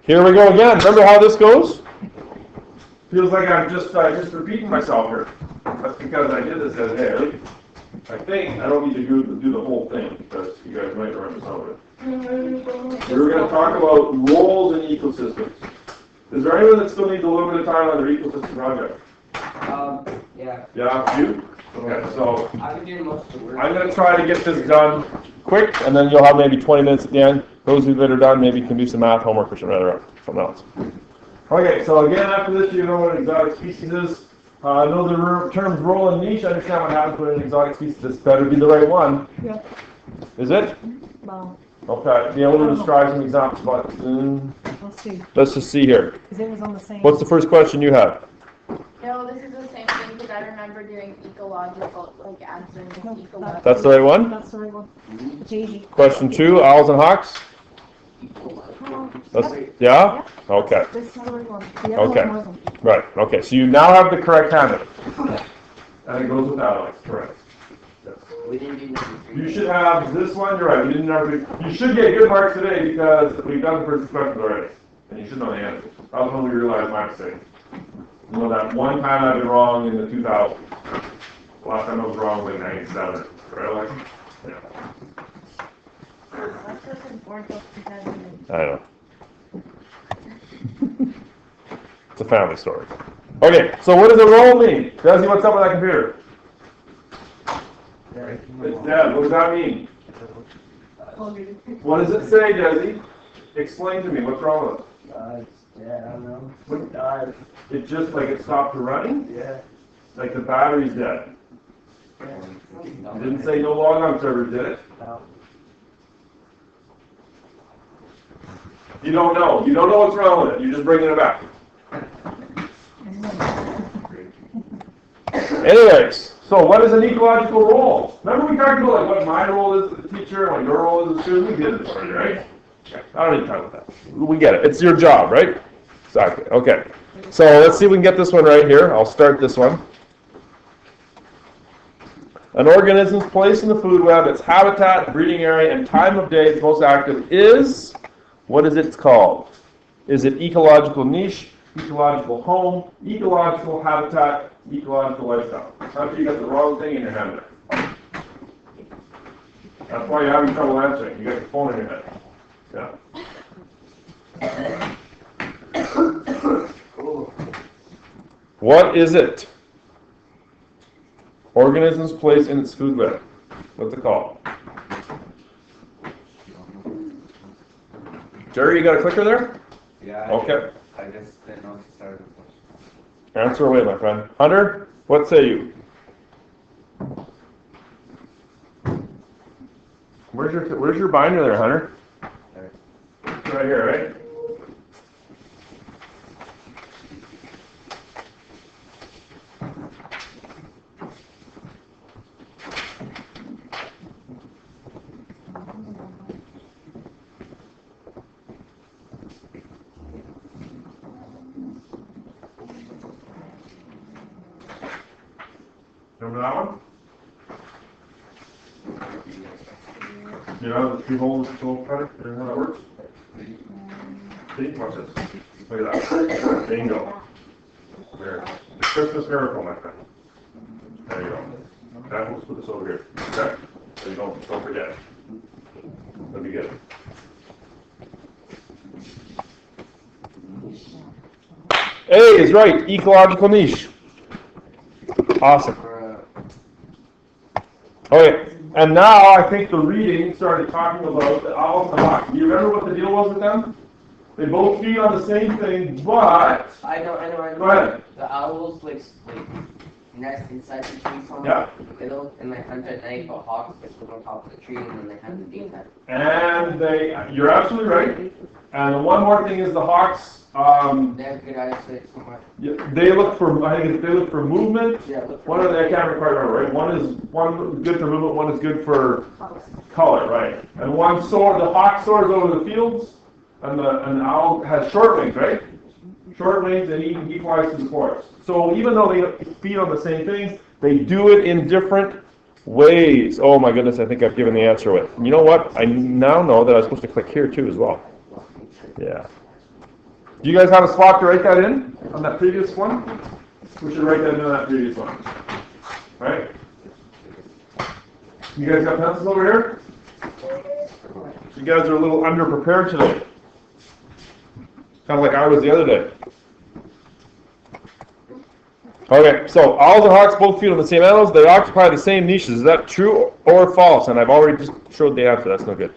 Here we go again. Remember how this goes? Feels like I'm just repeating myself here. That's because I did this as hey. I think I don't need to do the whole thing because you guys might remember some of it. We're going to talk about roles in ecosystems. Is there anyone that still needs a little bit of time on their ecosystem project? Yeah. Yeah, you? Okay, so I'm doing most of the work. I'm going to try to get this done quick, and then you'll have maybe 20 minutes at the end. Those of you that are done maybe can do some math homework or something else. Okay, so again, after this, you know what an exotic species is. Know the terms role and niche. Understand what happens with an exotic species. This better be the right one. Yeah. Is it? No. Okay. Be able to describe some examples. But Let's see. let's just see here. Because it was on the same. What's the first question you have? No, this is the same thing because I remember doing ecological, like answering ecological. That's the right one? That's the right one. It's easy. Question 2, owls and hawks? That's, yeah? Okay. This is the right one. The other Okay. one wasn't. Right. Okay. So you now have the correct candidate. And it goes with Alex. Correct. Yes. We didn't do nothing. You should have this one. You're right. You should get good marks today because we've done the first question already. And you should know the answer. That was when we realized my mistake. You know that one time I've been wrong in the 2000s. The last time I was wrong was in 97. Right, Alex? Yeah. I know. It's a family story. Okay, so what does a role mean? Desi, what's up with that computer? It's dead. What does that mean? What does it say, Desi? Explain to me. What's wrong with it? It's dead, I don't know. What died? It just like it stopped running? Yeah. Like the battery's dead. It didn't say no log on servers, did it? No. You don't know. You don't know what's wrong with it. You're just bringing it back. Anyways, so what is an ecological role? Remember we talked about like what my role is as a teacher and what your role is as a student? We did this already, right? I don't need to talk about that. We get it. It's your job, right? Exactly. Okay. So let's see if we can get this one right here. I'll start this one. An organism's place in the food web, its habitat, breeding area, and time of day it's most active is, what is it called? Is it ecological niche, ecological home, ecological habitat, ecological lifestyle? After you got the wrong thing in your hand there. That's why you're having trouble answering. You got your phone in your head. Yeah. What is it? Organism's place in its food web. What's it called? Jerry, you got a clicker there? Yeah. Okay. I just didn't know to start the question. Answer away, my friend. Hunter, what say you? Where's your binder there, Hunter? There. It's right here, right? Remember that one? You know, the two holes tool cutter? You know how that works? See? Watch this. Look at that. Bingo. There. The Christmas miracle, my friend. There you go. Okay, let's put this over here. Okay? So you don't forget. That'd be good. A is right. Ecological niche. Awesome. Okay, and now I think the reading started talking about the owls and the hawks. Do you remember what the deal was with them? They both feed on the same thing, but... I know. Go ahead. The owls like nest inside the tree somewhere. Yeah. They don't, and they hunt at night, but hawks just live on top of the tree and then they hunt in the daytime. And you're absolutely right. And one more thing is the hawks, They have good eyesight somewhere. they look for, I think they look for movement. Yeah, look for One of the, I can't quite remember, right? One is good for movement, one is good for color, right? And the hawk soars over the fields, and the owl has short wings, right? Short wings, and he flies through the forest. So even though they feed on the same things, they do it in different ways. Oh my goodness, I think I've given the answer away. You know what? I now know that I was supposed to click here too as well. Yeah. Do you guys have a spot to write that in on that previous one? We should write that in on that previous one. Right? You guys got pencils over here? You guys are a little underprepared today. Kind of like I was the other day. Okay, so owls and hawks both feed on the same animals. They occupy the same niches. Is that true or false? And I've already just showed the answer. That's no good.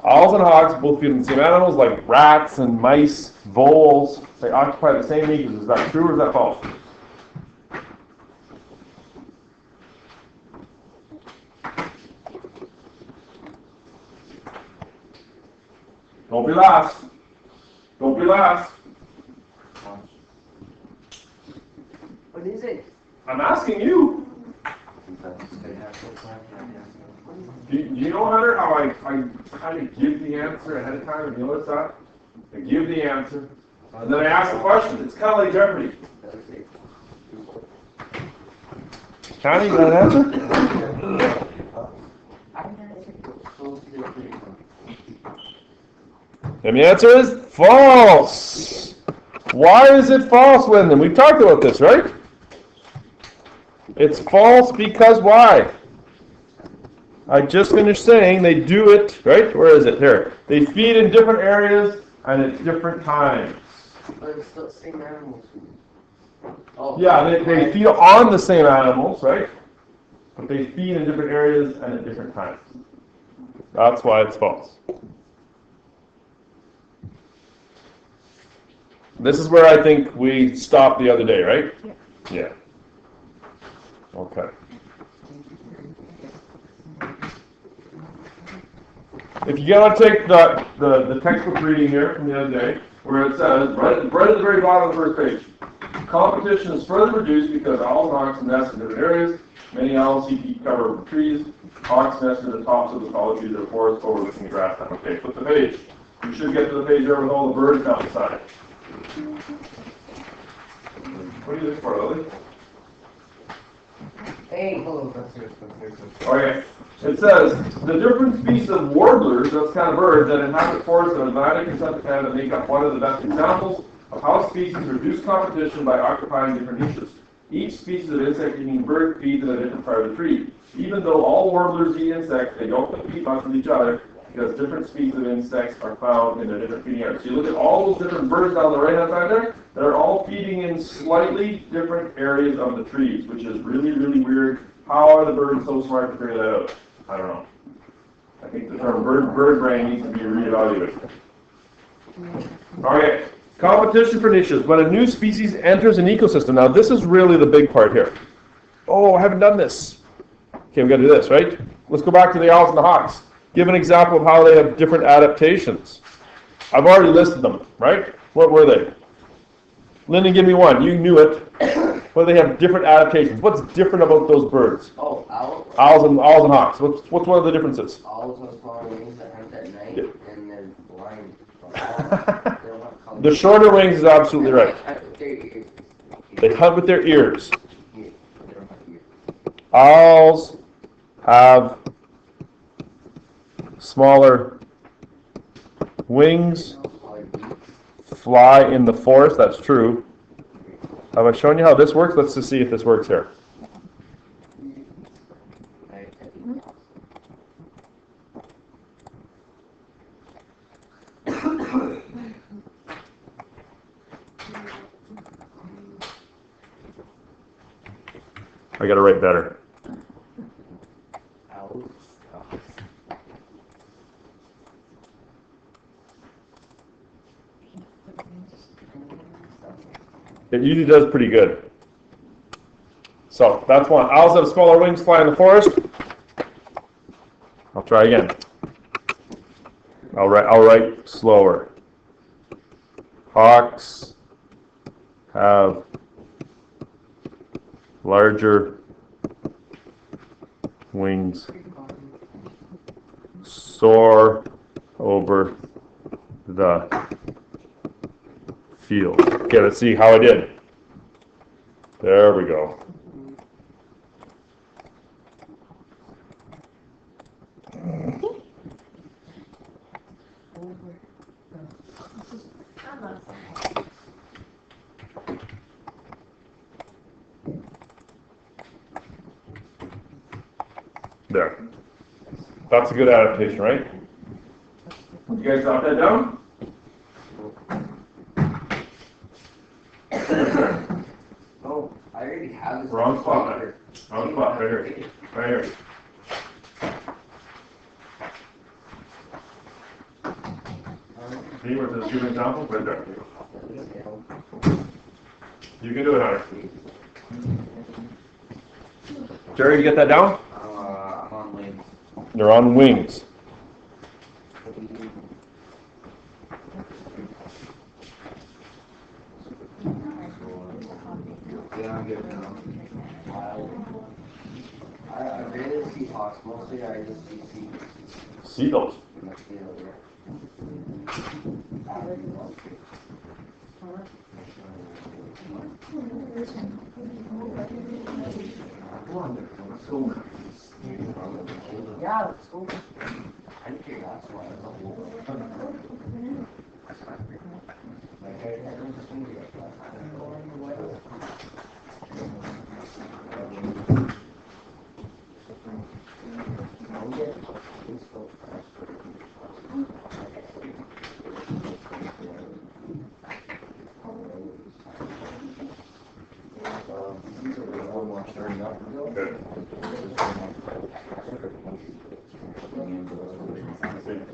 Owls and hawks both feed on the same animals, like rats and mice, voles. They occupy the same niches. Is that true or is that false? Don't be last. Don't be last. What is it? I'm asking you. Do you know, Hunter, how I kind of give the answer ahead of time? Have you noticed that? I give the answer, and then I ask the question. It's kind of like Jeopardy. Connie, you got an answer? And the answer is false. Why is it false, Wyndham? We've talked about this, right? It's false because why? I just finished saying they do it, right? Where is it? Here. They feed in different areas and at different times. But it's still the same animals. Oh, Yeah, they feed on the same animals, right? But they feed in different areas and at different times. That's why it's false. This is where I think we stopped the other day, right? Yeah. Okay. If you gotta take the textbook reading here from the other day, where it says, right at the very bottom of the first page, competition is further reduced because owls and hawks nest in different areas. Many owls seek to eat cover over trees. Hawks nest in the tops of the tall trees or forests overlooking the grassland. Okay, flip the page. You should get to the page there with all the birds down the side. What are you looking for, Lily? Hey. Okay. It says, the different species of warblers, that's kind of birds, that inhabit forests in Atlantic and Central Canada make up one of the best examples of how species reduce competition by occupying different niches. Each species of insect-eating bird feeds in a different part of the tree. Even though all warblers eat insects, they don't compete much with each other because different species of insects are found in their different feeding areas. So you look at all those different birds down the right-hand side there, they're all feeding in slightly different areas of the trees, which is really, really weird. How are the birds so smart to figure that out? I don't know. I think the term bird brain needs to be reevaluated. Okay, competition for niches. When a new species enters an ecosystem, now this is really the big part here. Oh, I haven't done this. Okay, we've got to do this, right? Let's go back to the owls and the hawks. Give an example of how they have different adaptations. I've already listed them, right? What were they? Lyndon, give me one. You knew it. Well, they have different adaptations. What's different about those birds? Oh, owls? Owls and hawks. What's one of the differences? Owls have smaller wings that hunt at night, and they're blind. The shorter wings is absolutely right. Their ears. They hunt with their ears. They don't have ears. Owls have smaller wings, fly in the forest. That's true. Have I shown you how this works? Let's just see if this works here. I gotta write better. Owls. It usually does pretty good. So that's one. Owls have smaller wings, fly in the forest. I'll try again. I'll write slower. Hawks have larger wings, soar over the field. Okay, let's see how I did. There we go. I'm not. There. That's a good adaptation, right? You guys got that down? Oh, I already have this. Wrong spot, man. Wrong spot, right here. Right here. See where this good example? Right there. You can do it, Hunter. Jerry, you get that down? I'm on wings. They're on wings. Yeah, I'm good now. I rarely see hawks. Mostly I just see seagulls. Seagulls. in the field, yeah. Yeah, let's go. I think that's why it's a whole. Like, I don't just think it. One more starting up. Good.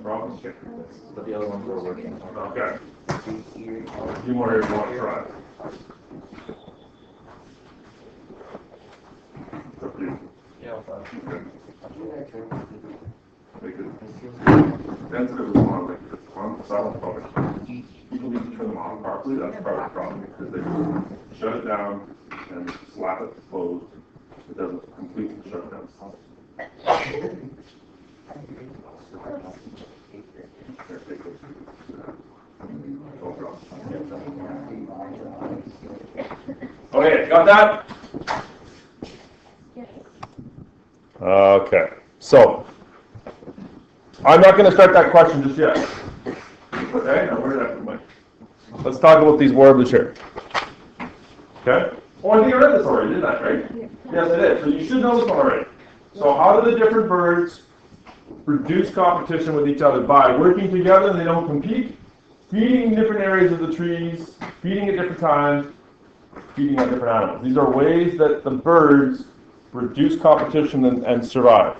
Problem? But the other ones are working. Okay. A few more here if you want to try. It's up to you. Yeah, Good. Make it Yeah. sensitive as long like this one. Silent focus. People need to turn them on properly. That's part of the problem because they shut it down and slap it closed. It doesn't completely shut it down. Here, take this. Don't drop. Okay, got that? Okay, so I'm not going to start that question just yet. Okay, now where did I put my? Let's talk about these warblers here. Okay? Oh, I think I read this already, didn't I, right? Yes, I did. So you should know this one already. So how do the different birds reduce competition with each other? By working together and they don't compete, feeding in different areas of the trees, feeding at different times, feeding on different animals. These are ways that the birds reduce competition and survive.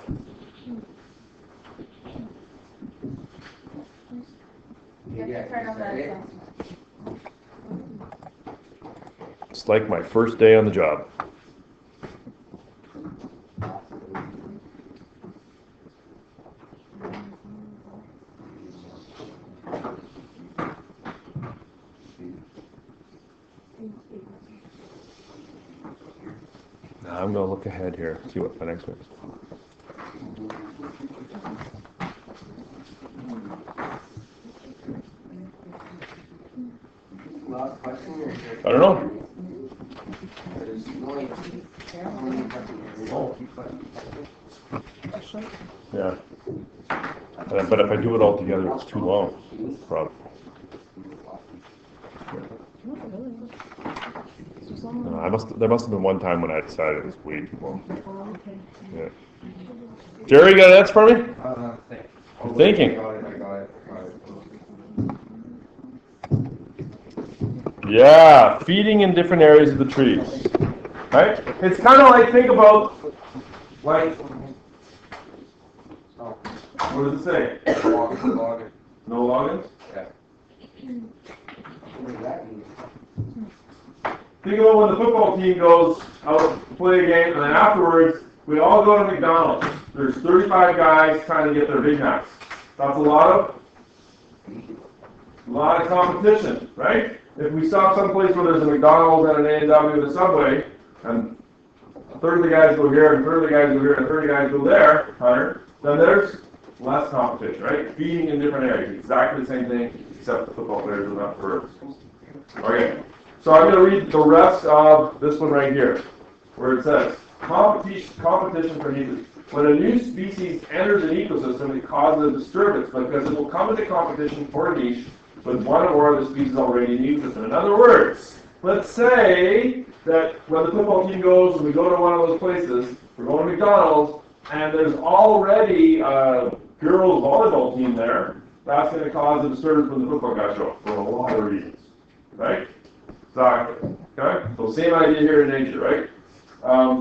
You have to turn on that sound. It's like my first day on the job. Now I'm going to look ahead here, see what the next one is. Last question or is there? I don't know. There's only Yeah. But if I do it all together, it's too long. Probably. There must have been one time when I decided it was way too long. Yeah. Jerry, you got an answer for me? I'm thinking. I got it. Yeah, feeding in different areas of the trees. Right? It's kind of like, think about, like, what does it say? No logins? Yeah. what does that mean? Think about when the football team goes out to play a game, and then afterwards, we all go to McDonald's. There's 35 guys trying to get their Big Macs. That's a lot of competition, right? If we stop someplace where there's a McDonald's and an A&W and a Subway, and a third of the guys go here, and a third of the guys go here, and a third of the guys go there, Hunter, then there's less competition, right? Feeding in different areas, exactly the same thing, except the football players are not birds. Okay, so I'm going to read the rest of this one right here, where it says, competition for niches. When a new species enters an ecosystem, it causes a disturbance because it will come into competition for a niche with one or more of the species already in the ecosystem. In other words, let's say that when the football team goes and we go to one of those places, we're going to McDonald's, and there's already a girls volleyball team there, that's going to cause a disturbance when the football guys show up for a lot of reasons, right? Exactly. Okay? So same idea here in nature, right?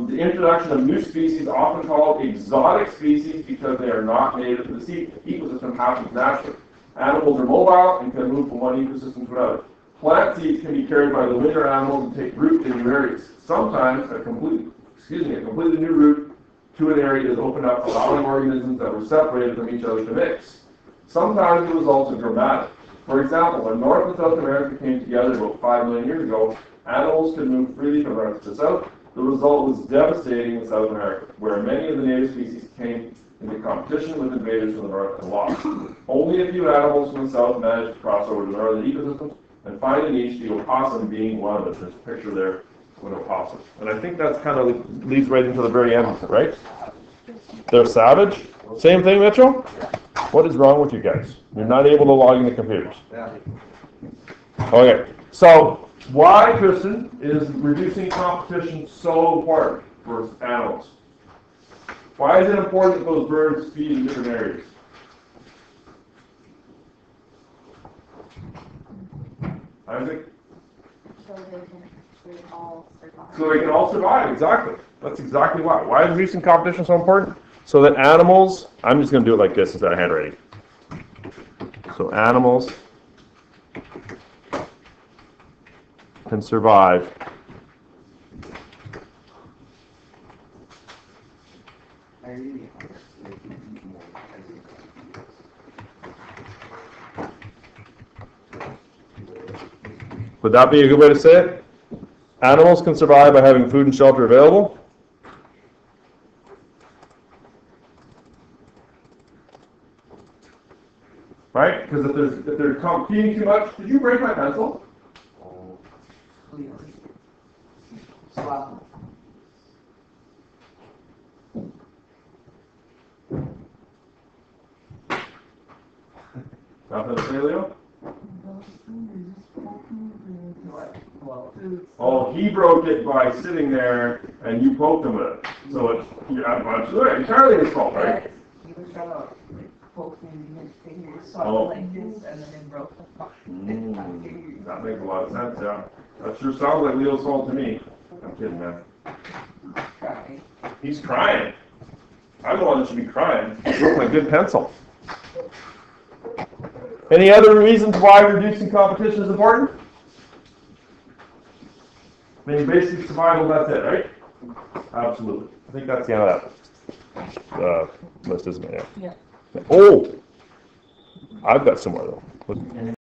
The introduction of new species, often called exotic species, because they are not native to the ecosystem, happens naturally. Animals are mobile and can move from one ecosystem to another. Plant seeds can be carried by the winter animals and take root in new areas. Sometimes a completely new route to an area is opened up, allowing organisms that were separated from each other to mix. Sometimes the results are dramatic. For example, when North and South America came together about 5 million years ago, animals could move freely from north to south. The result was devastating in South America, where many of the native species came into competition with invaders from the north and lost. Only a few animals from the south managed to cross over to the northern ecosystems and find a niche, the opossum being one of them. There's a picture there with an opossum. And I think that's kind of leads right into the very end of it, right? They're savage. Same thing, Mitchell? What is wrong with you guys? You're not able to log in the computers. Yeah. Okay, so why, Kristen, is reducing competition so important for animals? Why is it important that those birds feed in different areas? Isaac? So they can all survive. So they can all survive, exactly. That's exactly why. Why is reducing competition so important? So that animals, I'm just going to do it like this instead of handwriting. So animals can survive Would that be a good way to say it? Animals can survive by having food and shelter available. Right? Because if they're competing too much, did you break my pencil? Nothing to say, Leo? Oh, he broke it by sitting there, and you poked him with it. So it's entirely his fault, right? He was gonna poke me in his fingers, so I Oh. like this, and then it broke the fuck. That makes a lot of sense, yeah. That sure sounds like Leo's fault to me. I'm kidding, man. He's crying. I'm the one that should be crying. He broke my good pencil. Any other reasons why reducing competition is important? I mean, basic survival, that's it, right? Absolutely. I think that's the end of that list, isn't it? Yeah. Oh! I've got some more, though.